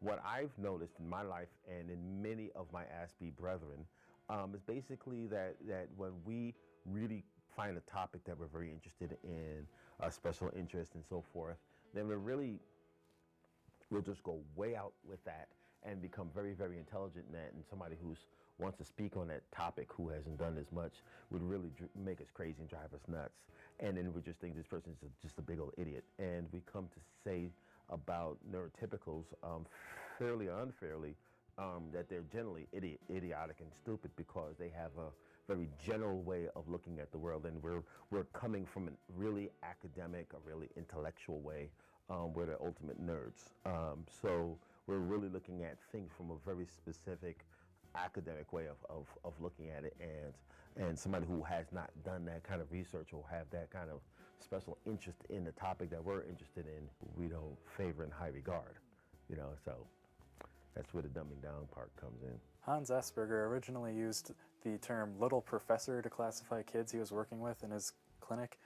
what I've noticed in my life and in many of my ASB brethren is basically that when we really find a topic that we're very interested in, a special interest and so forth, then we'll just go way out with that and become very, very intelligent in that. And somebody who wants to speak on that topic who hasn't done as much would really make us crazy and drive us nuts. And then we just think this person's just a big old idiot. And we come to say about neurotypicals, fairly or unfairly, that they're generally idiotic and stupid because they have a very general way of looking at the world, and we're coming from a really academic, a really intellectual way. We're the ultimate nerds. So we're really looking at things from a very specific academic way of looking at it, and somebody who has not done that kind of research or have that kind of special interest in the topic that we're interested in, we don't favor in high regard, so that's where the dumbing down part comes in. Hans Asperger originally used the term little professor to classify kids he was working with in his clinic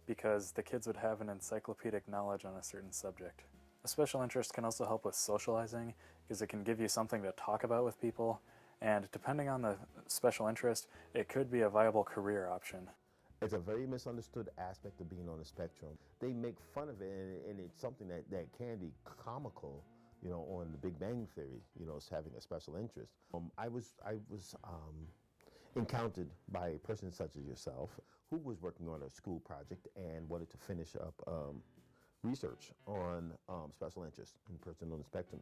because the kids would have an encyclopedic knowledge on a certain subject. A special interest can also help with socializing because it can give you something to talk about with people, and depending on the special interest, it could be a viable career option. It's a very misunderstood aspect of being on the spectrum. They make fun of it, and it's something that can be comical, on the Big Bang Theory, as having a special interest. I was encountered by a person such as yourself who was working on a school project and wanted to finish up research on special interest in person on the spectrum,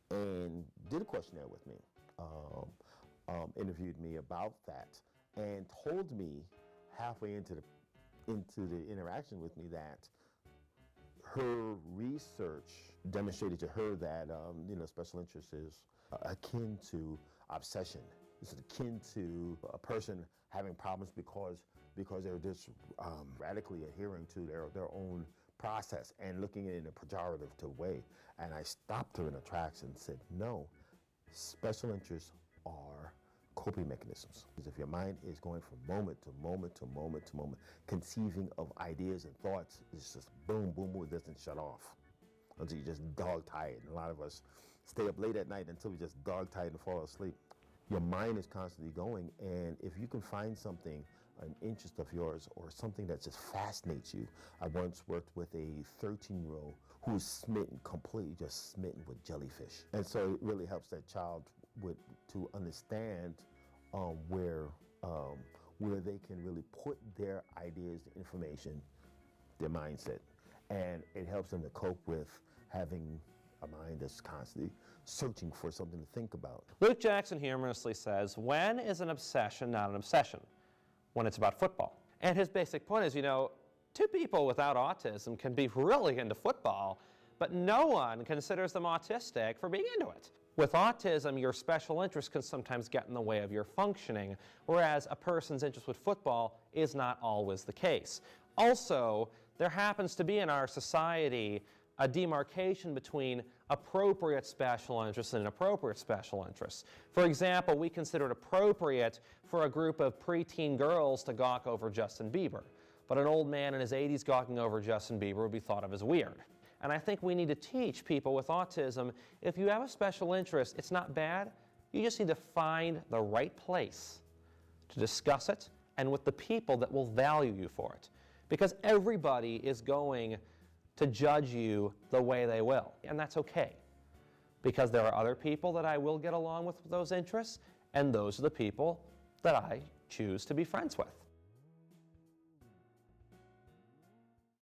and did a questionnaire with me, interviewed me about that, and told me halfway into the interaction with me that her research demonstrated to her that special interest is akin to obsession. It's akin to a person having problems because they're just radically adhering to their own process and looking at it in a pejorative way. And I stopped her in her tracks and said, no, special interests are coping mechanisms. Because if your mind is going from moment to moment to moment to moment, conceiving of ideas and thoughts, it's just boom, boom, boom, it doesn't shut off until you're just dog-tired. And a lot of us stay up late at night until we just dog-tired and fall asleep. Your mind is constantly going, and if you can find something, an interest of yours, or something that just fascinates you. I once worked with a 13-year-old who was completely just smitten with jellyfish. And so it really helps that child to understand where they can really put their ideas, information, their mindset. And it helps them to cope with having a mind that's constantly searching for something to think about. Luke Jackson humorously says, when is an obsession not an obsession? When it's about football. And his basic point is, two people without autism can be really into football, but no one considers them autistic for being into it. With autism, your special interest can sometimes get in the way of your functioning, whereas a person's interest with football is not always the case. Also, there happens to be in our society a demarcation between appropriate special interests and inappropriate special interests. For example, we consider it appropriate for a group of preteen girls to gawk over Justin Bieber, but an old man in his 80s gawking over Justin Bieber would be thought of as weird. And I think we need to teach people with autism, if you have a special interest, it's not bad. You just need to find the right place to discuss it and with the people that will value you for it. Because everybody is going to judge you the way they will, and that's okay. Because there are other people that I will get along with those interests, and those are the people that I choose to be friends with.